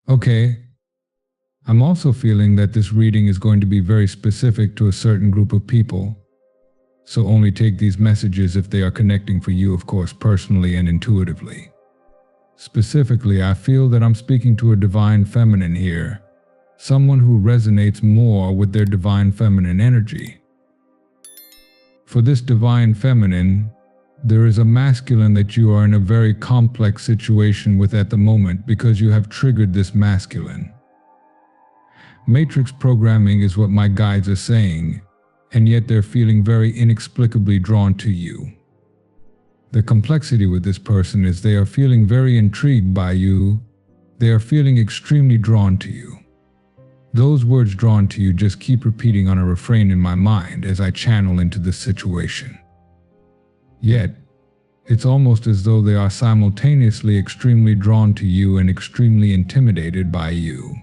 Okay, I'm also feeling that this reading is going to be very specific to a certain group of people. So only take these messages if they are connecting for you, of course, personally and intuitively. Specifically, I feel that I'm speaking to a divine feminine here, someone who resonates more with their divine feminine energy. For this divine feminine, there is a masculine that you are in a very complex situation with at the moment because you have triggered this masculine. Matrix programming is what my guides are saying, and yet they're feeling very inexplicably drawn to you. The complexity with this person is they are feeling very intrigued by you. They are feeling extremely drawn to you. Those words drawn to you just keep repeating on a refrain in my mind as I channel into this situation. Yet, it's almost as though they are simultaneously extremely drawn to you and extremely intimidated by you.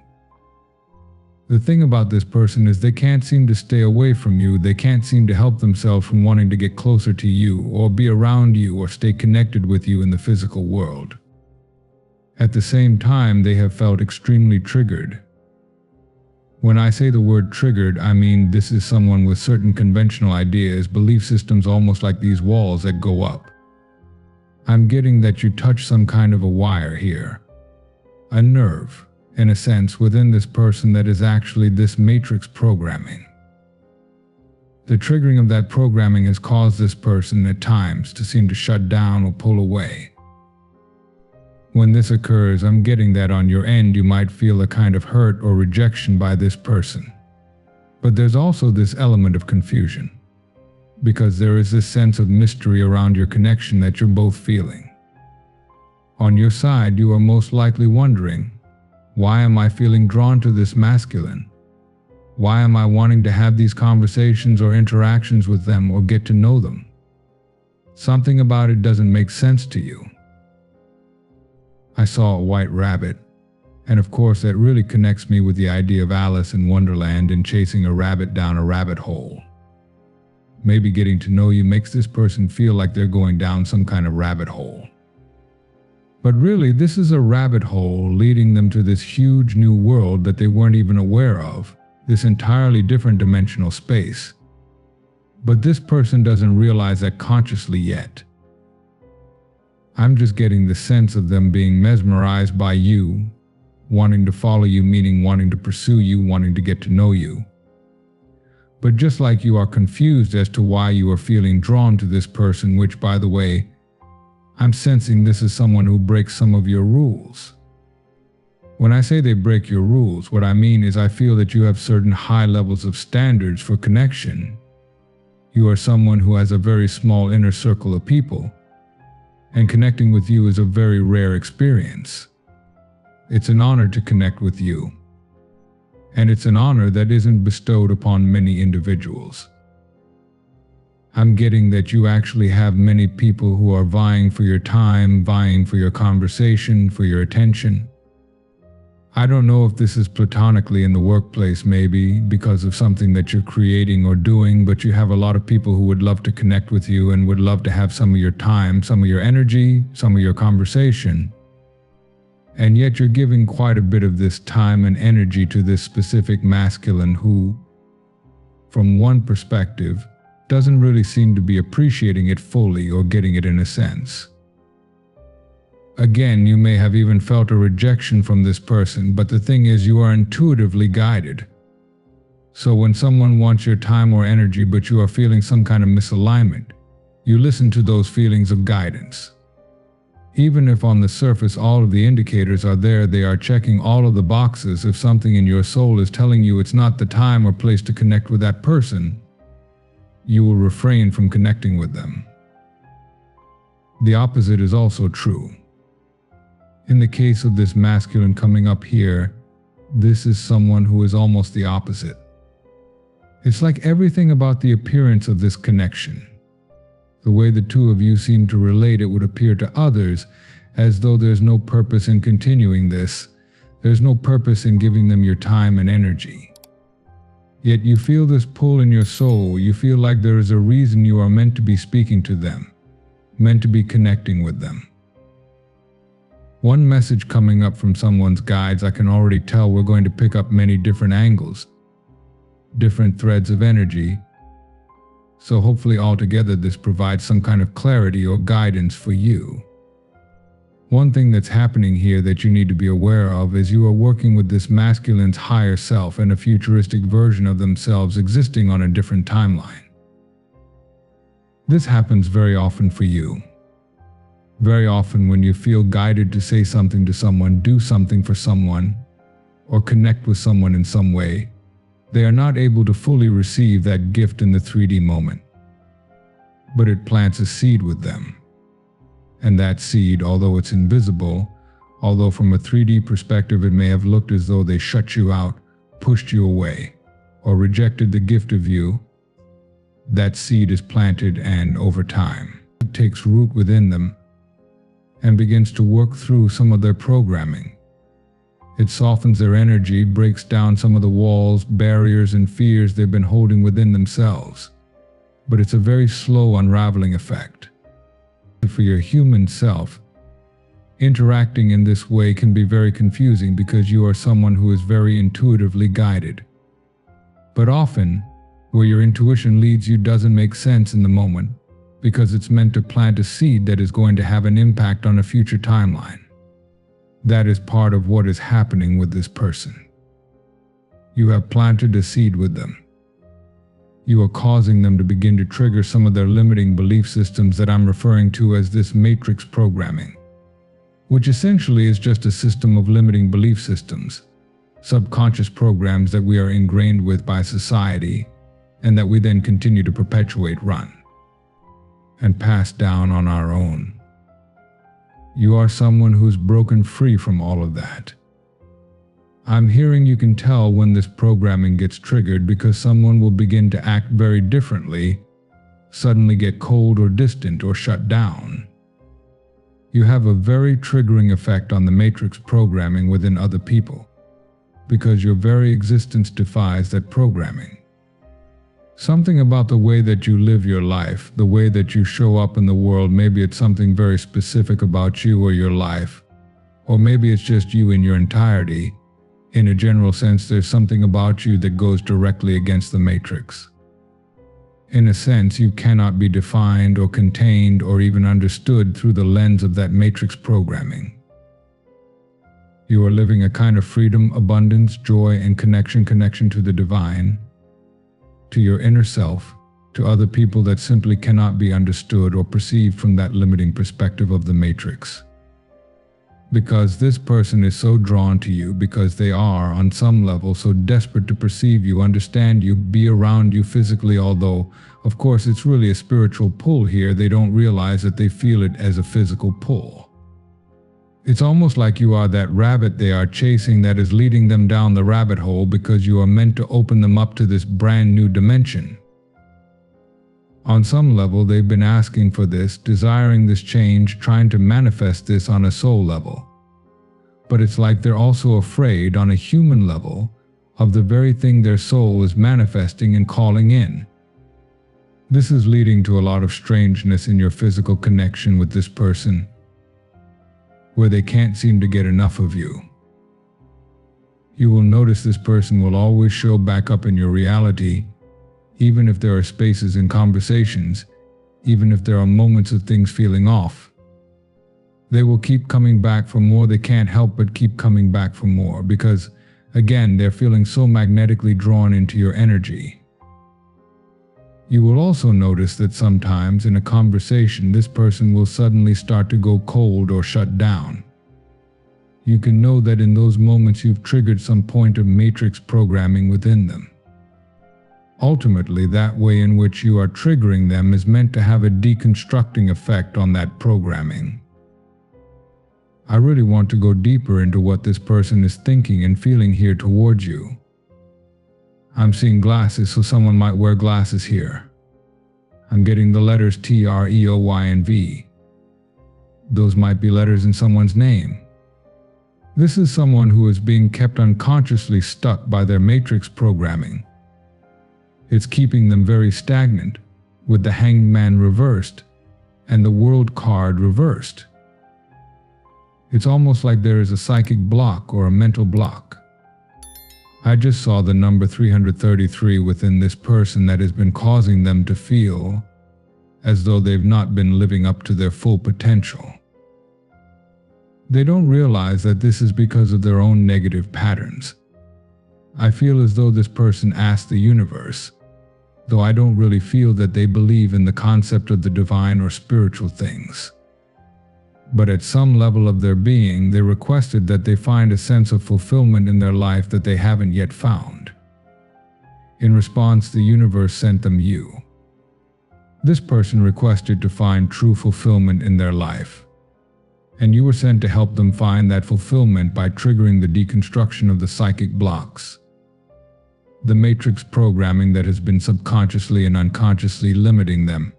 The thing about this person is they can't seem to stay away from you. They can't seem to help themselves from wanting to get closer to you or be around you or stay connected with you in the physical world. At the same time, they have felt extremely triggered. When I say the word triggered, I mean this is someone with certain conventional ideas, belief systems, almost like these walls that go up. I'm getting that you touch some kind of a wire here, a nerve, in a sense, within this person that is actually this matrix programming. The triggering of that programming has caused this person at times to seem to shut down or pull away. When this occurs, I'm getting that on your end you might feel a kind of hurt or rejection by this person. But there's also this element of confusion, because there is this sense of mystery around your connection that you're both feeling. On your side, you are most likely wondering, why am I feeling drawn to this masculine? Why am I wanting to have these conversations or interactions with them or get to know them? Something about it doesn't make sense to you. I saw a white rabbit, and of course that really connects me with the idea of Alice in Wonderland and chasing a rabbit down a rabbit hole. Maybe getting to know you makes this person feel like they're going down some kind of rabbit hole. But really, this is a rabbit hole leading them to this huge new world that they weren't even aware of, this entirely different dimensional space. But this person doesn't realize that consciously yet. I'm just getting the sense of them being mesmerized by you, wanting to follow you, meaning wanting to pursue you, wanting to get to know you. But just like you are confused as to why you are feeling drawn to this person, which, by the way, I'm sensing this is someone who breaks some of your rules. When I say they break your rules, what I mean is I feel that you have certain high levels of standards for connection. You are someone who has a very small inner circle of people, and connecting with you is a very rare experience. It's an honor to connect with you, and it's an honor that isn't bestowed upon many individuals. I'm getting that you actually have many people who are vying for your time, vying for your conversation, for your attention. I don't know if this is platonically in the workplace, maybe because of something that you're creating or doing, but you have a lot of people who would love to connect with you and would love to have some of your time, some of your energy, some of your conversation. And yet you're giving quite a bit of this time and energy to this specific masculine who, from one perspective, doesn't really seem to be appreciating it fully or getting it in a sense. Again, you may have even felt a rejection from this person, but the thing is you are intuitively guided. So when someone wants your time or energy but you are feeling some kind of misalignment, you listen to those feelings of guidance. Even if on the surface all of the indicators are there, they are checking all of the boxes. If something in your soul is telling you it's not the time or place to connect with that person, you will refrain from connecting with them. The opposite is also true. In the case of this masculine coming up here, this is someone who is almost the opposite. It's like everything about the appearance of this connection, the way the two of you seem to relate, it would appear to others as though there's no purpose in continuing this. There's no purpose in giving them your time and energy. Yet you feel this pull in your soul. You feel like there is a reason you are meant to be speaking to them, meant to be connecting with them. One message coming up from someone's guides, I can already tell we're going to pick up many different angles, different threads of energy. So hopefully altogether this provides some kind of clarity or guidance for you. One thing that's happening here that you need to be aware of is you are working with this masculine's higher self and a futuristic version of themselves existing on a different timeline. This happens very often for you. Very often when you feel guided to say something to someone, do something for someone, or connect with someone in some way, they are not able to fully receive that gift in the 3D moment. But it plants a seed with them. And that seed, although it's invisible, although from a 3D perspective it may have looked as though they shut you out, pushed you away, or rejected the gift of you, that seed is planted and over time, it takes root within them and begins to work through some of their programming. It softens their energy, breaks down some of the walls, barriers, and fears they've been holding within themselves. But it's a very slow unraveling effect. For your human self, interacting in this way can be very confusing because you are someone who is very intuitively guided. But often, where your intuition leads you doesn't make sense in the moment because it's meant to plant a seed that is going to have an impact on a future timeline. That is part of what is happening with this person. You have planted a seed with them. You are causing them to begin to trigger some of their limiting belief systems that I'm referring to as this matrix programming, which essentially is just a system of limiting belief systems, subconscious programs that we are ingrained with by society and that we then continue to perpetuate, run, and pass down on our own. You are someone who's broken free from all of that. I'm hearing you can tell when this programming gets triggered because someone will begin to act very differently, suddenly get cold or distant or shut down. You have a very triggering effect on the matrix programming within other people because your very existence defies that programming. Something about the way that you live your life, the way that you show up in the world, maybe it's something very specific about you or your life, or maybe it's just you in your entirety. In a general sense, there's something about you that goes directly against the matrix. In a sense, you cannot be defined or contained or even understood through the lens of that matrix programming. You are living a kind of freedom, abundance, joy, and connection to the divine, to your inner self, to other people that simply cannot be understood or perceived from that limiting perspective of the matrix. Because this person is so drawn to you because they are, on some level, so desperate to perceive you, understand you, be around you physically, although, of course, it's really a spiritual pull here. They don't realize that they feel it as a physical pull. It's almost like you are that rabbit they are chasing that is leading them down the rabbit hole because you are meant to open them up to this brand new dimension. On some level, they've been asking for this, desiring this change, trying to manifest this on a soul level. But it's like they're also afraid on a human level of the very thing their soul is manifesting and calling in. This is leading to a lot of strangeness in your physical connection with this person, where they can't seem to get enough of you. You will notice this person will always show back up in your reality, even if there are spaces in conversations, even if there are moments of things feeling off. They will keep coming back for more. They can't help but keep coming back for more because, again, they're feeling so magnetically drawn into your energy. You will also notice that sometimes in a conversation, this person will suddenly start to go cold or shut down. You can know that in those moments you've triggered some point of matrix programming within them. Ultimately, that way in which you are triggering them is meant to have a deconstructing effect on that programming. I really want to go deeper into what this person is thinking and feeling here towards you. I'm seeing glasses, so someone might wear glasses here. I'm getting the letters T, R, E, O, Y, and V. Those might be letters in someone's name. This is someone who is being kept unconsciously stuck by their matrix programming. It's keeping them very stagnant, with the Hanged Man reversed and the World card reversed. It's almost like there is a psychic block or a mental block. I just saw the number 333 within this person that has been causing them to feel as though they've not been living up to their full potential. They don't realize that this is because of their own negative patterns. I feel as though this person asked the universe, though I don't really feel that they believe in the concept of the divine or spiritual things. But at some level of their being, they requested that they find a sense of fulfillment in their life that they haven't yet found. In response, the universe sent them you. This person requested to find true fulfillment in their life, and you were sent to help them find that fulfillment by triggering the deconstruction of the psychic blocks, the matrix programming that has been subconsciously and unconsciously limiting them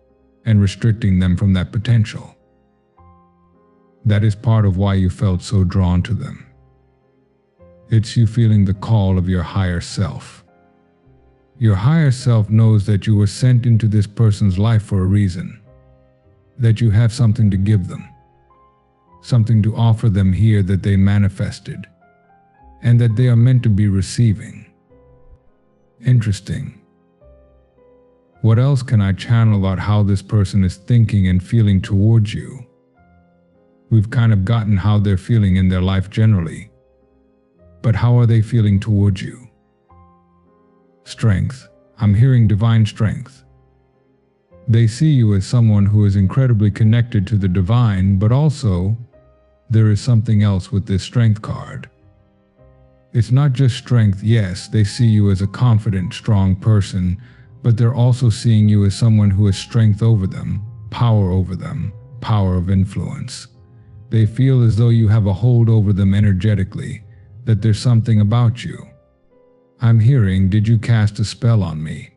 and restricting them from that potential. That is part of why you felt so drawn to them. It's you feeling the call of your higher self. Your higher self knows that you were sent into this person's life for a reason, that you have something to give them, something to offer them here that they manifested, and that they are meant to be receiving. Interesting. What else can I channel about how this person is thinking and feeling towards you? We've kind of gotten how they're feeling in their life generally, but how are they feeling towards you? Strength. I'm hearing divine strength. They see you as someone who is incredibly connected to the divine, but also there is something else with this strength card. It's not just strength. Yes, they see you as a confident, strong person, but they're also seeing you as someone who has strength over them, power of influence. They feel as though you have a hold over them energetically, that there's something about you. I'm hearing, did you cast a spell on me?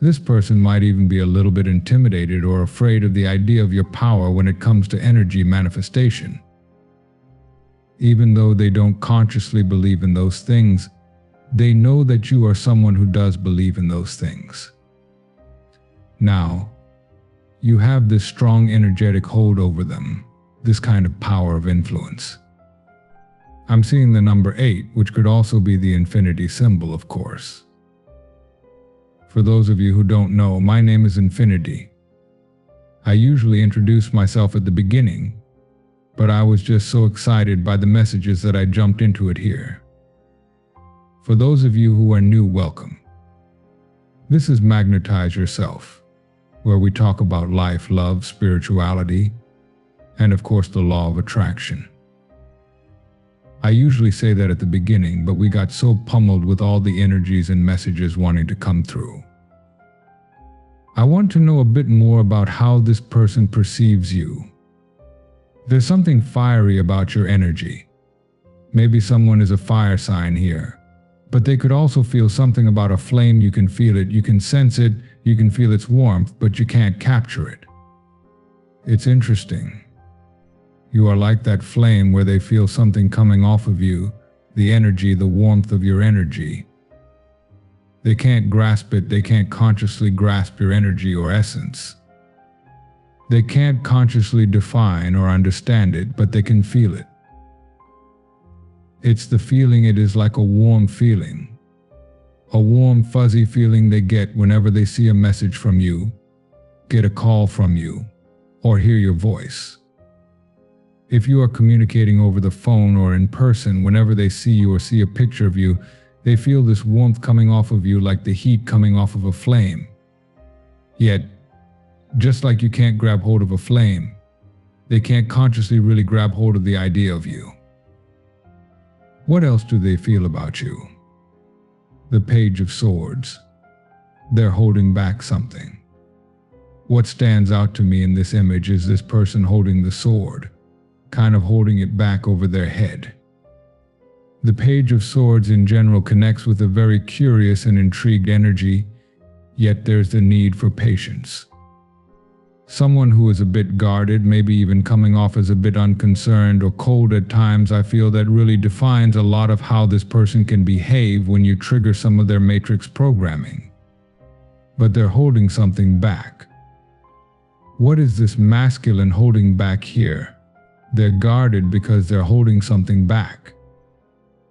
This person might even be a little bit intimidated or afraid of the idea of your power when it comes to energy manifestation. Even though they don't consciously believe in those things, they know that you are someone who does believe in those things. Now, you have this strong energetic hold over them, this kind of power of influence. I'm seeing the number 8, which could also be the infinity symbol, of course. For those of you who don't know, my name is Infinity. I usually introduce myself at the beginning, but I was just so excited by the messages that I jumped into it here. For those of you who are new, welcome. This is Magnetize Yourself, where we talk about life, love, spirituality, and of course the law of attraction. I usually say that at the beginning, but we got so pummeled with all the energies and messages wanting to come through. I want to know a bit more about how this person perceives you. There's something fiery about your energy. Maybe someone is a fire sign here, but they could also feel something about a flame. You can feel it, you can sense it, you can feel its warmth, but you can't capture it. It's interesting. You are like that flame where they feel something coming off of you, the energy, the warmth of your energy. They can't grasp it, they can't consciously grasp your energy or essence. They can't consciously define or understand it, but they can feel it. It's the feeling. It is like a warm feeling, a warm fuzzy feeling they get whenever they see a message from you, get a call from you, or hear your voice. If you are communicating over the phone or in person, whenever they see you or see a picture of you, they feel this warmth coming off of you like the heat coming off of a flame. Yet, just like you can't grab hold of a flame, they can't consciously really grab hold of the idea of you. What else do they feel about you? The Page of Swords. They're holding back something. What stands out to me in this image is this person holding the sword, kind of holding it back over their head. The Page of Swords in general connects with a very curious and intrigued energy, yet there's the need for patience. Someone who is a bit guarded, maybe even coming off as a bit unconcerned or cold at times. I feel that really defines a lot of how this person can behave when you trigger some of their matrix programming. But they're holding something back. What is this masculine holding back here? They're guarded because they're holding something back.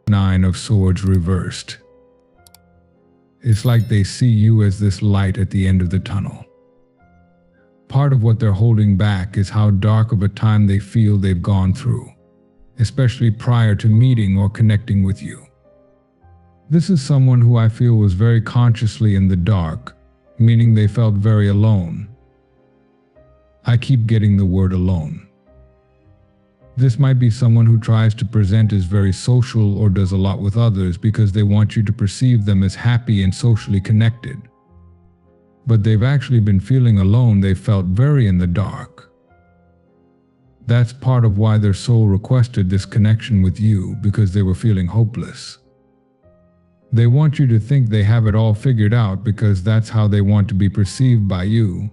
Nine of Swords reversed. It's like they see you as this light at the end of the tunnel. Part of what they're holding back is how dark of a time they feel they've gone through, especially prior to meeting or connecting with you. This is someone who I feel was very consciously in the dark, meaning they felt very alone. I keep getting the word alone. This might be someone who tries to present as very social or does a lot with others because they want you to perceive them as happy and socially connected. But they've actually been feeling alone. They felt very in the dark. That's part of why their soul requested this connection with you, because they were feeling hopeless. They want you to think they have it all figured out because that's how they want to be perceived by you.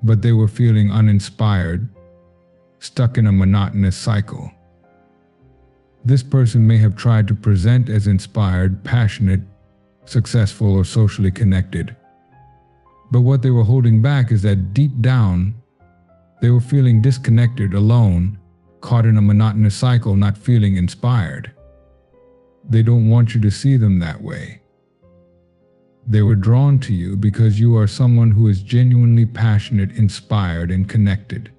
But they were feeling uninspired, stuck in a monotonous cycle. This person may have tried to present as inspired, passionate, successful, or socially connected. But what they were holding back is that deep down, they were feeling disconnected, alone, caught in a monotonous cycle, not feeling inspired. They don't want you to see them that way. They were drawn to you because you are someone who is genuinely passionate, inspired, and connected.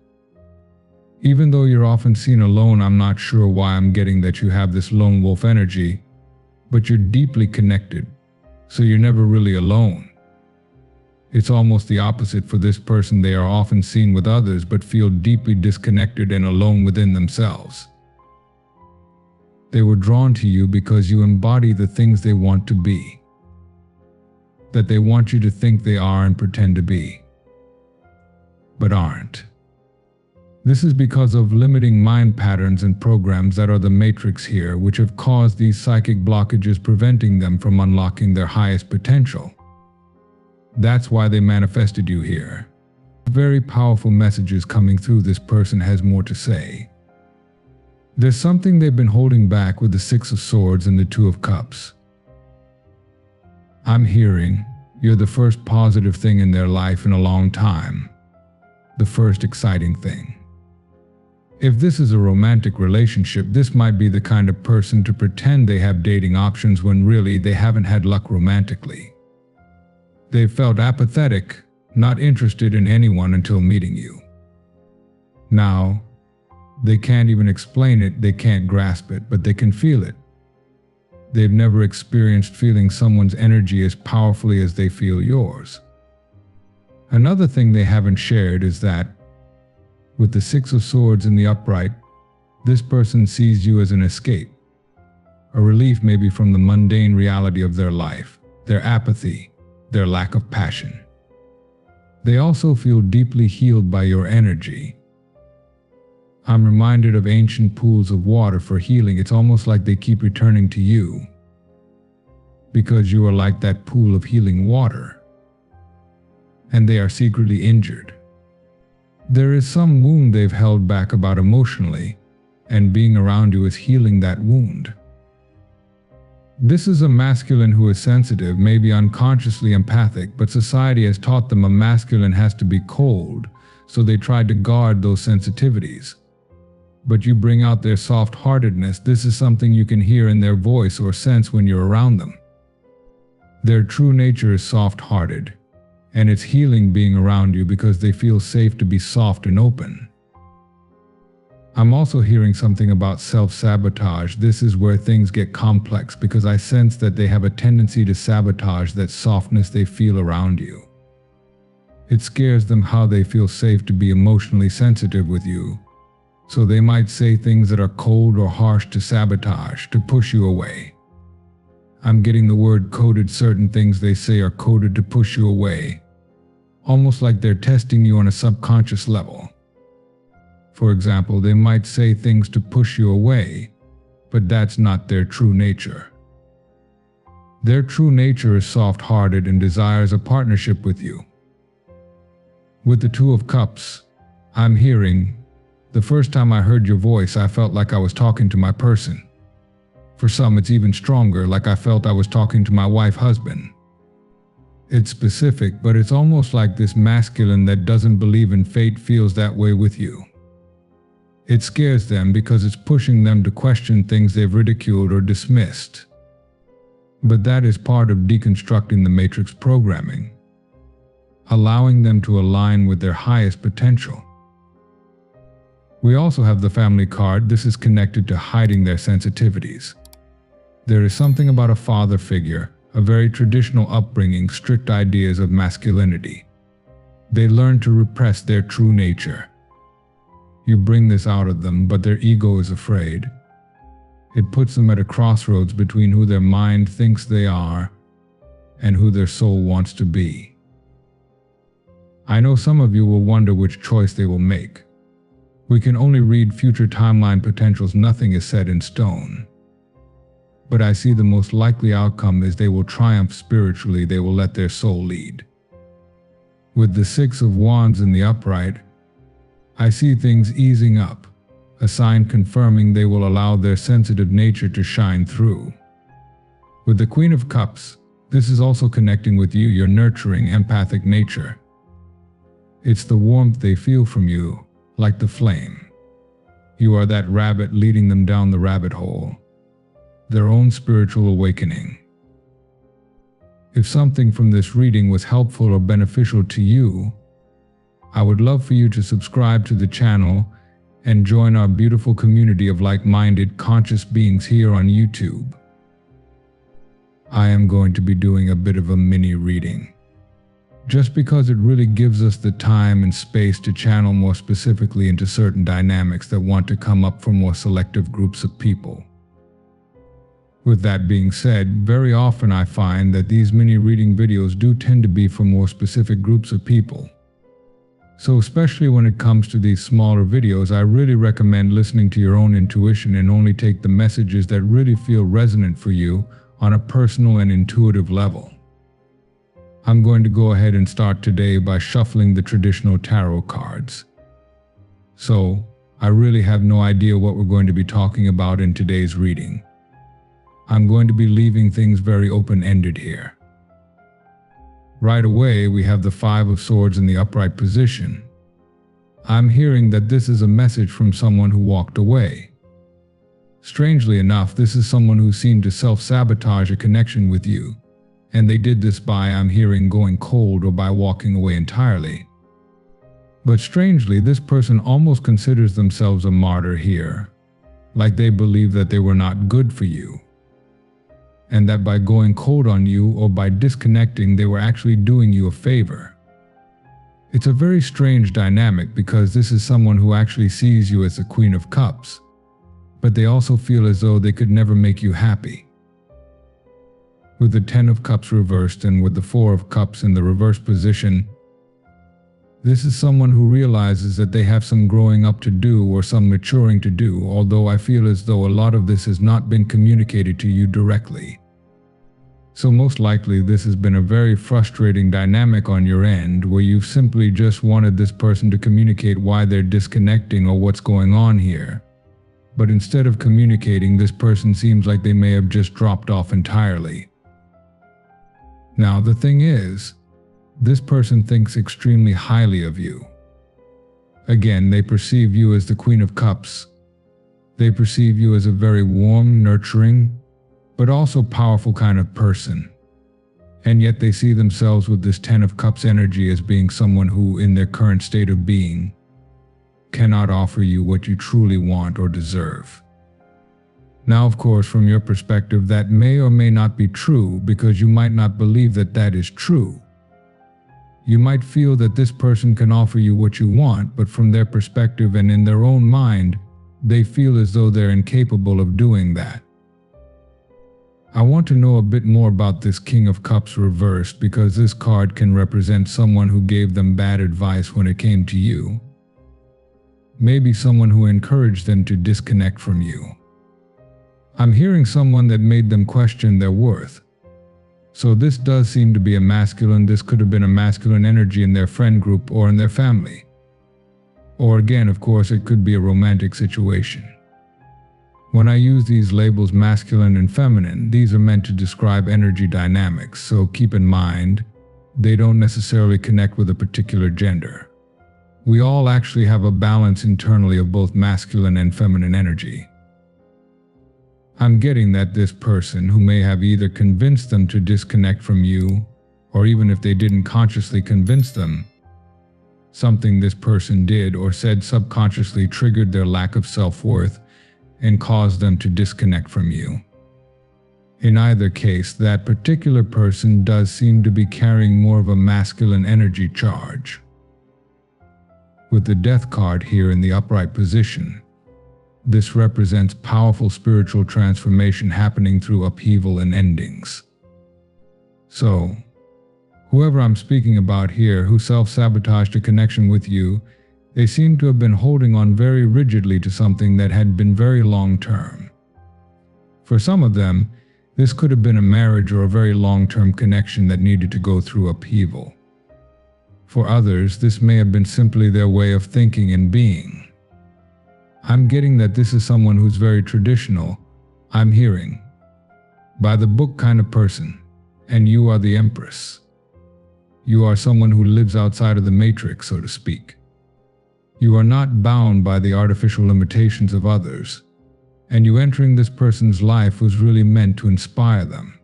Even though you're often seen alone, I'm not sure why I'm getting that you have this lone wolf energy, but you're deeply connected, so you're never really alone. It's almost the opposite for this person. They are often seen with others but feel deeply disconnected and alone within themselves. They were drawn to you because you embody the things they want to be, that they want you to think they are and pretend to be, but aren't. This is because of limiting mind patterns and programs that are the matrix here, which have caused these psychic blockages, preventing them from unlocking their highest potential. That's why they manifested you here. Very powerful messages coming through. This person has more to say. There's something they've been holding back with the Six of Swords and the Two of Cups. I'm hearing you're the first positive thing in their life in a long time. The first exciting thing. If this is a romantic relationship, this might be the kind of person to pretend they have dating options when really they haven't had luck romantically. They felt apathetic, not interested in anyone until meeting you. Now, they can't even explain it, they can't grasp it, but they can feel it. They've never experienced feeling someone's energy as powerfully as they feel yours. Another thing they haven't shared is that, with the Six of Swords in the upright, this person sees you as an escape, a relief maybe from the mundane reality of their life, their apathy, their lack of passion. They also feel deeply healed by your energy. I'm reminded of ancient pools of water for healing. It's almost like they keep returning to you because you are like that pool of healing water, and they are secretly injured. There is some wound they've held back about emotionally, and being around you is healing that wound. This is a masculine who is sensitive, maybe unconsciously empathic, but society has taught them a masculine has to be cold, so they tried to guard those sensitivities. But you bring out their soft-heartedness. This is something you can hear in their voice or sense when you're around them. Their true nature is soft-hearted, and it's healing being around you because they feel safe to be soft and open. I'm also hearing something about self-sabotage. This is where things get complex because I sense that they have a tendency to sabotage that softness they feel around you. It scares them how they feel safe to be emotionally sensitive with you, so they might say things that are cold or harsh to sabotage, to push you away. I'm getting the word coded. Certain things they say are coded to push you away, almost like they're testing you on a subconscious level. For example, they might say things to push you away, but that's not their true nature. Their true nature is soft-hearted and desires a partnership with you. With the Two of Cups, I'm hearing, the first time I heard your voice, I felt like I was talking to my person. For some, it's even stronger, like I felt I was talking to my wife, husband. It's specific, but it's almost like this masculine that doesn't believe in fate feels that way with you. It scares them because it's pushing them to question things they've ridiculed or dismissed. But that is part of deconstructing the matrix programming, allowing them to align with their highest potential. We also have the family card. This is connected to hiding their sensitivities. There is something about a father figure, a very traditional upbringing, strict ideas of masculinity. They learn to repress their true nature. You bring this out of them, but their ego is afraid. It puts them at a crossroads between who their mind thinks they are and who their soul wants to be. I know some of you will wonder which choice they will make. We can only read future timeline potentials. Nothing is set in stone. But I see the most likely outcome is they will triumph spiritually. They will let their soul lead. With the Six of Wands in the upright, I see things easing up, a sign confirming they will allow their sensitive nature to shine through. With the Queen of Cups, this is also connecting with you, your nurturing, empathic nature. It's the warmth they feel from you, like the flame. You are that rabbit leading them down the rabbit hole, their own spiritual awakening. If something from this reading was helpful or beneficial to you, I would love for you to subscribe to the channel and join our beautiful community of like-minded conscious beings here on YouTube. I am going to be doing a bit of a mini reading, just because it really gives us the time and space to channel more specifically into certain dynamics that want to come up for more selective groups of people. With that being said, very often I find that these mini reading videos do tend to be for more specific groups of people. So especially when it comes to these smaller videos, I really recommend listening to your own intuition and only take the messages that really feel resonant for you on a personal and intuitive level. I'm going to go ahead and start today by shuffling the traditional tarot cards. So, I really have no idea what we're going to be talking about in today's reading. I'm going to be leaving things very open-ended here. Right away, we have the Five of Swords in the upright position. I'm hearing that this is a message from someone who walked away. Strangely enough, this is someone who seemed to self-sabotage a connection with you, and they did this by, I'm hearing, going cold or by walking away entirely. But strangely, this person almost considers themselves a martyr here, like they believe that they were not good for you, and that by going cold on you or by disconnecting, they were actually doing you a favor. It's a very strange dynamic because this is someone who actually sees you as the Queen of Cups, but they also feel as though they could never make you happy. With the Ten of Cups reversed and with the Four of Cups in the reverse position, this is someone who realizes that they have some growing up to do or some maturing to do, although I feel as though a lot of this has not been communicated to you directly. So most likely this has been a very frustrating dynamic on your end where you've simply just wanted this person to communicate why they're disconnecting or what's going on here. But instead of communicating, this person seems like they may have just dropped off entirely. Now the thing is, this person thinks extremely highly of you. Again, they perceive you as the Queen of Cups. They perceive you as a very warm, nurturing, but also powerful kind of person. And yet they see themselves with this Ten of Cups energy as being someone who, in their current state of being, cannot offer you what you truly want or deserve. Now, of course, from your perspective, that may or may not be true because you might not believe that that is true. You might feel that this person can offer you what you want, but from their perspective and in their own mind, they feel as though they're incapable of doing that. I want to know a bit more about this King of Cups reversed because this card can represent someone who gave them bad advice when it came to you. Maybe someone who encouraged them to disconnect from you. I'm hearing someone that made them question their worth. So this does seem to be a masculine. This could have been a masculine energy in their friend group or in their family. Or again, of course, it could be a romantic situation. When I use these labels masculine and feminine, these are meant to describe energy dynamics, so keep in mind, they don't necessarily connect with a particular gender. We all actually have a balance internally of both masculine and feminine energy. I'm getting that this person, who may have either convinced them to disconnect from you, or even if they didn't consciously convince them, something this person did or said subconsciously triggered their lack of self-worth and caused them to disconnect from you. In either case, that particular person does seem to be carrying more of a masculine energy charge. With the Death card here in the upright position, this represents powerful spiritual transformation happening through upheaval and endings. So, whoever I'm speaking about here who self-sabotaged a connection with you, they seem to have been holding on very rigidly to something that had been very long-term. For some of them, this could have been a marriage or a very long-term connection that needed to go through upheaval. For others, this may have been simply their way of thinking and being. I'm getting that this is someone who's very traditional, I'm hearing, by the book kind of person, and you are the Empress. You are someone who lives outside of the matrix, so to speak. You are not bound by the artificial limitations of others, and you entering this person's life was really meant to inspire them.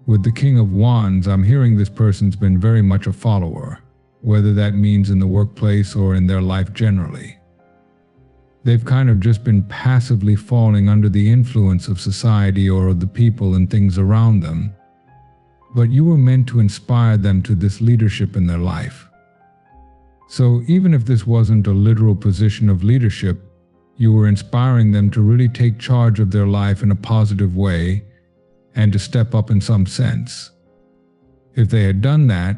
With the King of Wands, I'm hearing this person's been very much a follower, whether that means in the workplace or in their life generally. They've kind of just been passively falling under the influence of society or of the people and things around them, but you were meant to inspire them to this leadership in their life. So even if this wasn't a literal position of leadership, you were inspiring them to really take charge of their life in a positive way and to step up in some sense. If they had done that,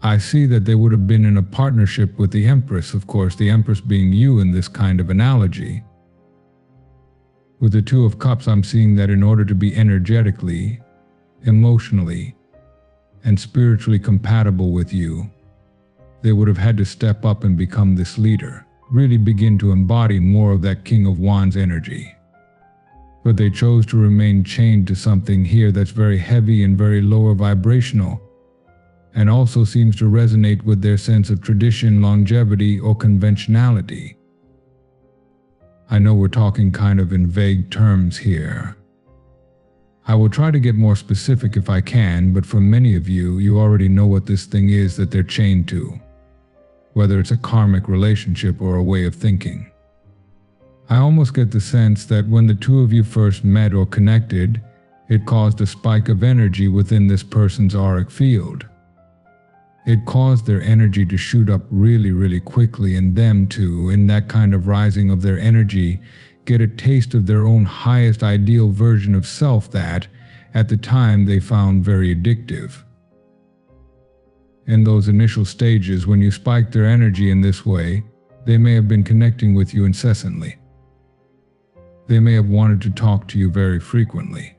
I see that they would have been in a partnership with the Empress, of course, the Empress being you in this kind of analogy. With the Two of Cups, I'm seeing that in order to be energetically, emotionally, and spiritually compatible with you, they would have had to step up and become this leader, really begin to embody more of that King of Wands energy. But they chose to remain chained to something here that's very heavy and very lower vibrational, and also seems to resonate with their sense of tradition, longevity, or conventionality. I know we're talking kind of in vague terms here. I will try to get more specific if I can, but for many of you, you already know what this thing is that they're chained to, whether it's a karmic relationship or a way of thinking. I almost get the sense that when the two of you first met or connected, it caused a spike of energy within this person's auric field. It caused their energy to shoot up really, really quickly, and them to, in that kind of rising of their energy, get a taste of their own highest ideal version of self that, at the time, they found very addictive. In those initial stages, when you spiked their energy in this way, they may have been connecting with you incessantly. They may have wanted to talk to you very frequently.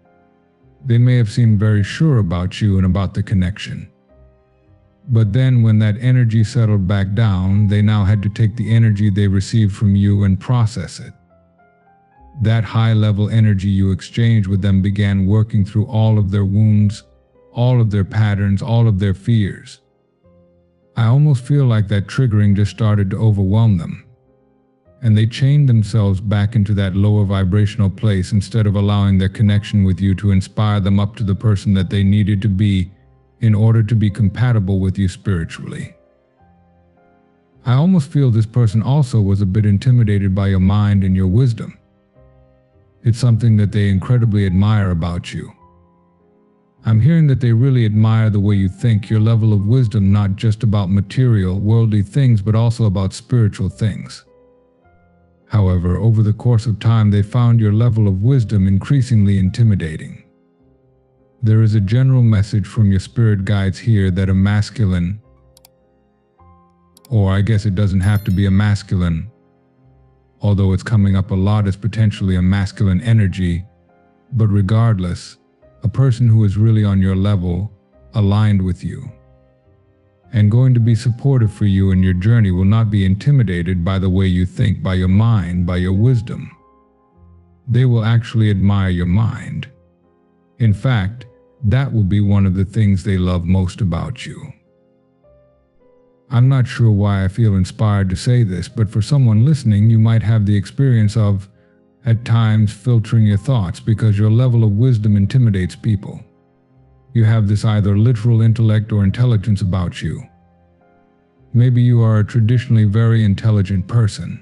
They may have seemed very sure about you and about the connection. But then when that energy settled back down, they now had to take the energy they received from you and process it. That high-level energy you exchanged with them began working through all of their wounds, all of their patterns, all of their fears. I almost feel like that triggering just started to overwhelm them, and they chained themselves back into that lower vibrational place instead of allowing their connection with you to inspire them up to the person that they needed to be in order to be compatible with you spiritually. I almost feel this person also was a bit intimidated by your mind and your wisdom. It's something that they incredibly admire about you. I'm hearing that they really admire the way you think, your level of wisdom, not just about material, worldly things, but also about spiritual things. However, over the course of time, they found your level of wisdom increasingly intimidating. There is a general message from your spirit guides here that a masculine, or I guess it doesn't have to be a masculine, although it's coming up a lot as potentially a masculine energy, but regardless, a person who is really on your level, aligned with you, and going to be supportive for you in your journey, will not be intimidated by the way you think, by your mind, by your wisdom. They will actually admire your mind. In fact, that will be one of the things they love most about you. I'm not sure why I feel inspired to say this, but for someone listening, you might have the experience of, at times, filtering your thoughts because your level of wisdom intimidates people. You have this either literal intellect or intelligence about you. Maybe you are a traditionally very intelligent person.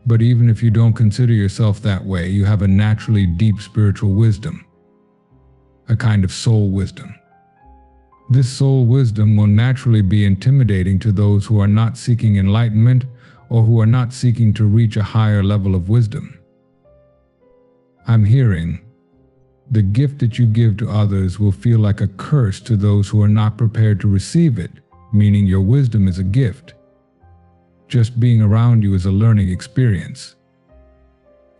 But even if you don't consider yourself that way, you have a naturally deep spiritual wisdom, a kind of soul wisdom. This soul wisdom will naturally be intimidating to those who are not seeking enlightenment or who are not seeking to reach a higher level of wisdom. I'm hearing, the gift that you give to others will feel like a curse to those who are not prepared to receive it, meaning your wisdom is a gift. Just being around you is a learning experience.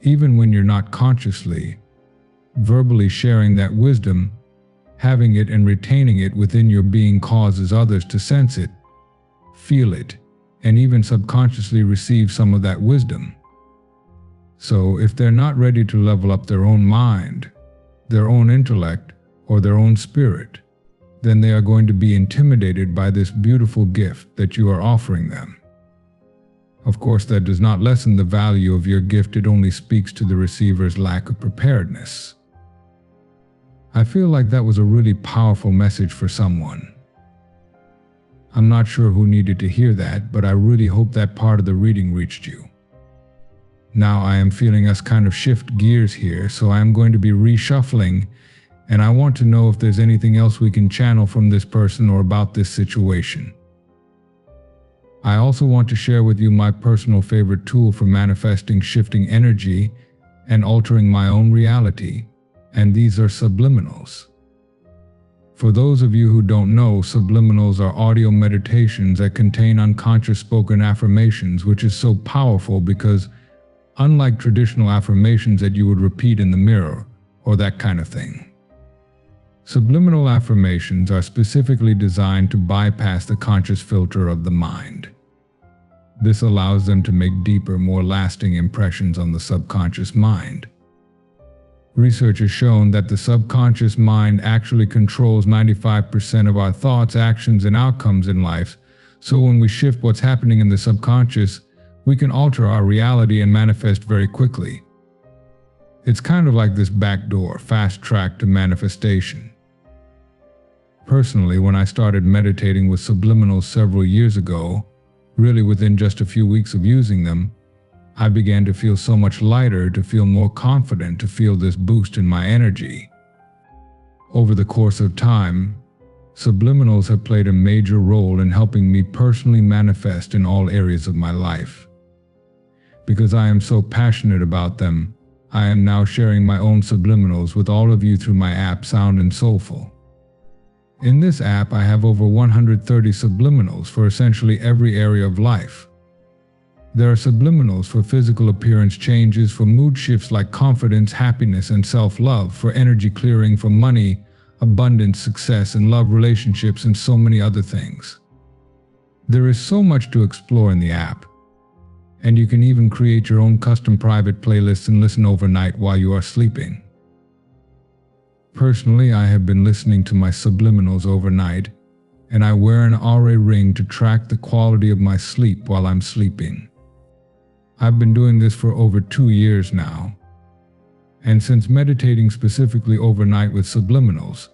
Even when you're not consciously, verbally sharing that wisdom, having it and retaining it within your being causes others to sense it, feel it, and even subconsciously receive some of that wisdom. So if they're not ready to level up their own mind, their own intellect, or their own spirit, then they are going to be intimidated by this beautiful gift that you are offering them. Of course, that does not lessen the value of your gift, it only speaks to the receiver's lack of preparedness. I feel like that was a really powerful message for someone. I'm not sure who needed to hear that, but I really hope that part of the reading reached you. Now I am feeling us kind of shift gears here, so I am going to be reshuffling, and I want to know if there's anything else we can channel from this person or about this situation. I also want to share with you my personal favorite tool for manifesting shifting energy and altering my own reality, and these are subliminals. For those of you who don't know, subliminals are audio meditations that contain unconscious spoken affirmations, which is so powerful because, unlike traditional affirmations that you would repeat in the mirror or that kind of thing, subliminal affirmations are specifically designed to bypass the conscious filter of the mind. This allows them to make deeper, more lasting impressions on the subconscious mind. Research has shown that the subconscious mind actually controls 95% of our thoughts, actions, and outcomes in life, so when we shift what's happening in the subconscious, we can alter our reality and manifest very quickly. It's kind of like this backdoor, fast track to manifestation. Personally, when I started meditating with subliminals several years ago, really within just a few weeks of using them, I began to feel so much lighter, to feel more confident, to feel this boost in my energy. Over the course of time, subliminals have played a major role in helping me personally manifest in all areas of my life. Because I am so passionate about them, I am now sharing my own subliminals with all of you through my app Sound and Soulful. In this app, I have over 130 subliminals for essentially every area of life. There are subliminals for physical appearance changes, for mood shifts like confidence, happiness, and self-love, for energy clearing, for money, abundance, success, and love relationships, and so many other things. There is so much to explore in the app, and you can even create your own custom private playlists and listen overnight while you are sleeping. Personally, I have been listening to my subliminals overnight, and I wear an Aura ring to track the quality of my sleep while I'm sleeping. I've been doing this for over 2 years now, and since meditating specifically overnight with subliminals,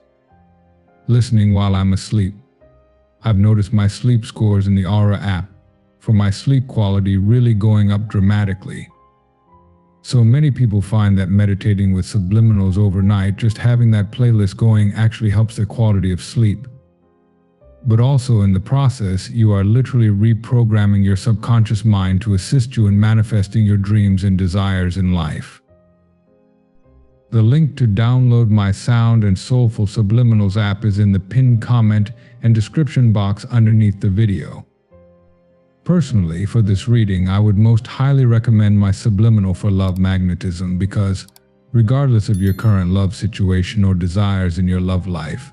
listening while I'm asleep, I've noticed my sleep scores in the Aura app for my sleep quality really going up dramatically. So many people find that meditating with subliminals overnight, just having that playlist going, actually helps their quality of sleep. But also in the process, you are literally reprogramming your subconscious mind to assist you in manifesting your dreams and desires in life. The link to download my Sound and Soulful Subliminals app is in the pinned comment and description box underneath the video. Personally, for this reading, I would most highly recommend my subliminal for love magnetism because, regardless of your current love situation or desires in your love life,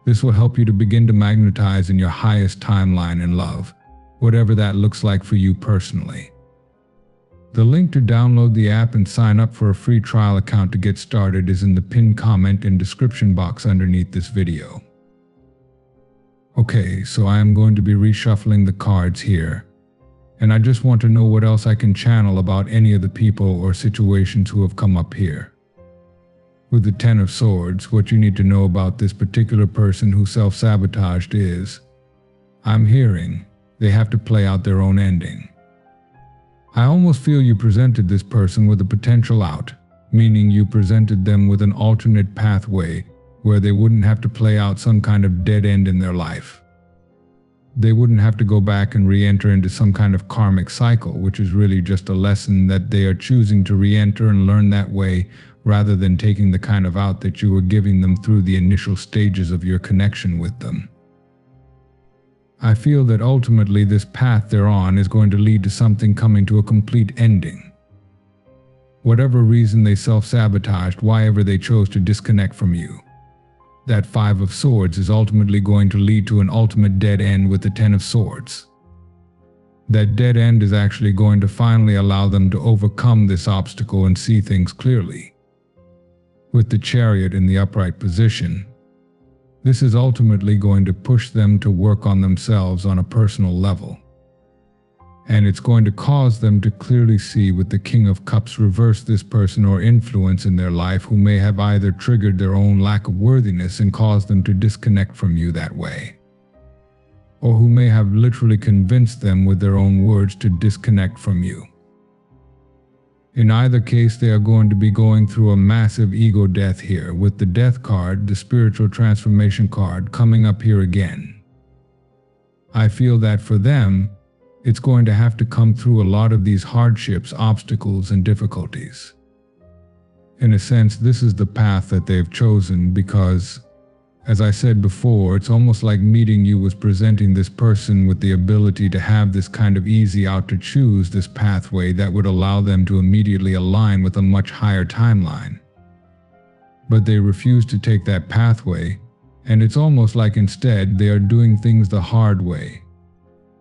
this will help you to begin to magnetize in your highest timeline in love, whatever that looks like for you personally. The link to download the app and sign up for a free trial account to get started is in the pinned comment and description box underneath this video. Okay, so I am going to be reshuffling the cards here. And I just want to know what else I can channel about any of the people or situations who have come up here. With the Ten of Swords, what you need to know about this particular person who self-sabotaged is, I'm hearing, they have to play out their own ending. I almost feel you presented this person with a potential out, meaning you presented them with an alternate pathway where they wouldn't have to play out some kind of dead end in their life. They wouldn't have to go back and re-enter into some kind of karmic cycle, which is really just a lesson that they are choosing to re-enter and learn that way, rather than taking the kind of out that you were giving them through the initial stages of your connection with them. I feel that ultimately this path they're on is going to lead to something coming to a complete ending. Whatever reason they self-sabotaged, why ever they chose to disconnect from you, that Five of Swords is ultimately going to lead to an ultimate dead end with the Ten of Swords. That dead end is actually going to finally allow them to overcome this obstacle and see things clearly. With the Chariot in the upright position, this is ultimately going to push them to work on themselves on a personal level. And it's going to cause them to clearly see with the King of Cups reverse this person or influence in their life who may have either triggered their own lack of worthiness and caused them to disconnect from you that way, or who may have literally convinced them with their own words to disconnect from you. In either case, they are going to be going through a massive ego death here, with the Death card, the spiritual transformation card, coming up here again. I feel that for them, it's going to have to come through a lot of these hardships, obstacles, and difficulties. In a sense, this is the path that they've chosen because, as I said before, it's almost like meeting you was presenting this person with the ability to have this kind of easy out to choose this pathway that would allow them to immediately align with a much higher timeline. But they refuse to take that pathway, and it's almost like instead they are doing things the hard way,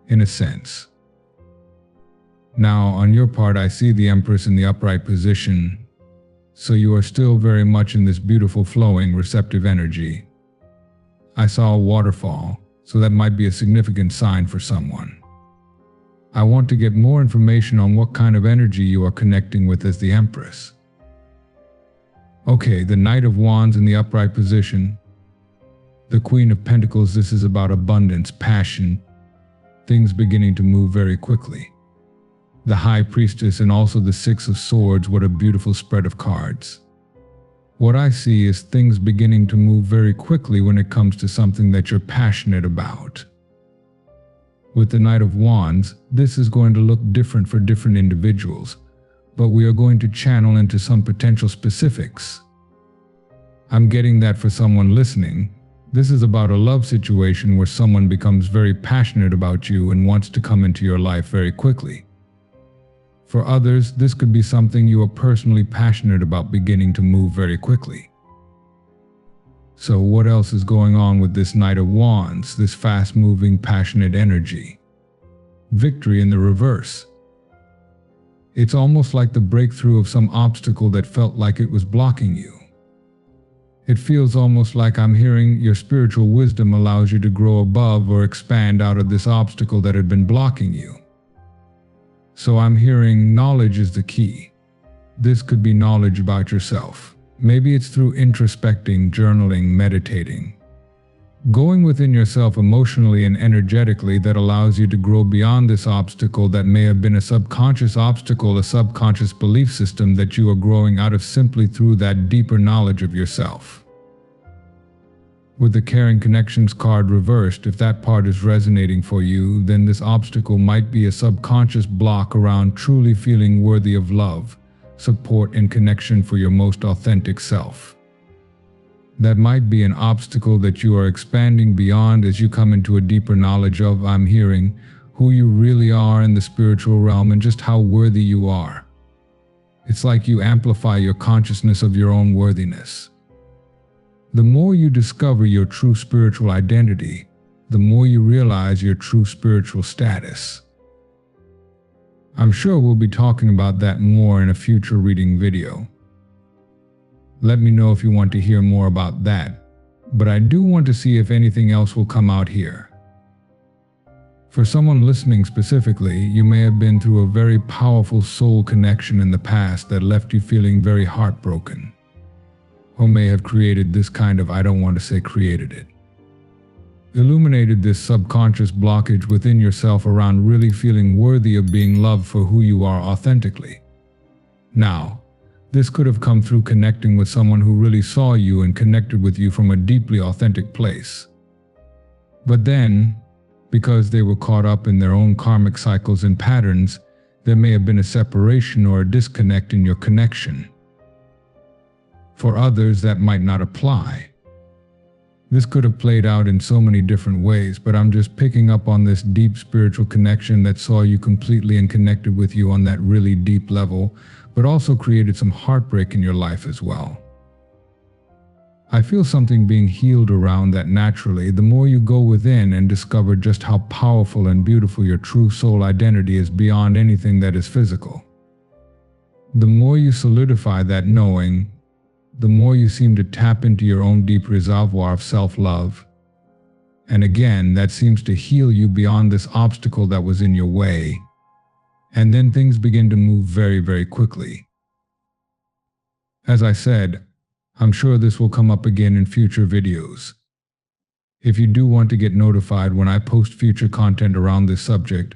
in a sense. Now, on your part, I see the Empress in the upright position, so you are still very much in this beautiful, flowing, receptive energy. I saw a waterfall, so that might be a significant sign for someone. I want to get more information on what kind of energy you are connecting with as the Empress. Okay, the Knight of Wands in the upright position. The Queen of Pentacles, this is about abundance, passion, things beginning to move very quickly. The High Priestess and also the Six of Swords, what a beautiful spread of cards. What I see is things beginning to move very quickly when it comes to something that you're passionate about. With the Knight of Wands, this is going to look different for different individuals, but we are going to channel into some potential specifics. I'm getting that for someone listening, this is about a love situation where someone becomes very passionate about you and wants to come into your life very quickly. For others, this could be something you are personally passionate about beginning to move very quickly. So what else is going on with this Knight of Wands, this fast-moving, passionate energy? Victory in the reverse. It's almost like the breakthrough of some obstacle that felt like it was blocking you. It feels almost like I'm hearing your spiritual wisdom allows you to grow above or expand out of this obstacle that had been blocking you. So I'm hearing knowledge is the key. This could be knowledge about yourself. Maybe it's through introspecting, journaling, meditating. Going within yourself emotionally and energetically that allows you to grow beyond this obstacle that may have been a subconscious obstacle, a subconscious belief system that you are growing out of simply through that deeper knowledge of yourself. With the Caring Connections card reversed, if that part is resonating for you, then this obstacle might be a subconscious block around truly feeling worthy of love, support, and connection for your most authentic self. That might be an obstacle that you are expanding beyond as you come into a deeper knowledge of, I'm hearing, who you really are in the spiritual realm and just how worthy you are. It's like you amplify your consciousness of your own worthiness. The more you discover your true spiritual identity, the more you realize your true spiritual status. I'm sure we'll be talking about that more in a future reading video. Let me know if you want to hear more about that. But I do want to see if anything else will come out here. For someone listening specifically, you may have been through a very powerful soul connection in the past that left you feeling very heartbroken. Or may have created this kind of, I don't want to say created it, illuminated this subconscious blockage within yourself around really feeling worthy of being loved for who you are authentically. Now, this could have come through connecting with someone who really saw you and connected with you from a deeply authentic place. But then, because they were caught up in their own karmic cycles and patterns, there may have been a separation or a disconnect in your connection. For others, that might not apply. This could have played out in so many different ways, but I'm just picking up on this deep spiritual connection that saw you completely and connected with you on that really deep level, but also created some heartbreak in your life as well. I feel something being healed around that naturally the more you go within and discover just how powerful and beautiful your true soul identity is beyond anything that is physical. The more you solidify that knowing, the more you seem to tap into your own deep reservoir of self-love. And again, that seems to heal you beyond this obstacle that was in your way. And then things begin to move very, very quickly. As I said, I'm sure this will come up again in future videos. If you do want to get notified when I post future content around this subject,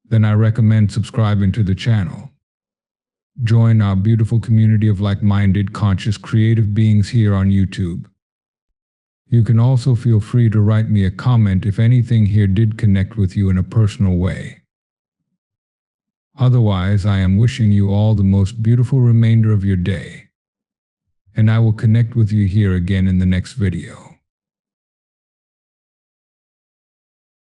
then I recommend subscribing to the channel. Join our beautiful community of like-minded, conscious, creative beings here on YouTube. You can also feel free to write me a comment if anything here did connect with you in a personal way. Otherwise, I am wishing you all the most beautiful remainder of your day. And I will connect with you here again in the next video.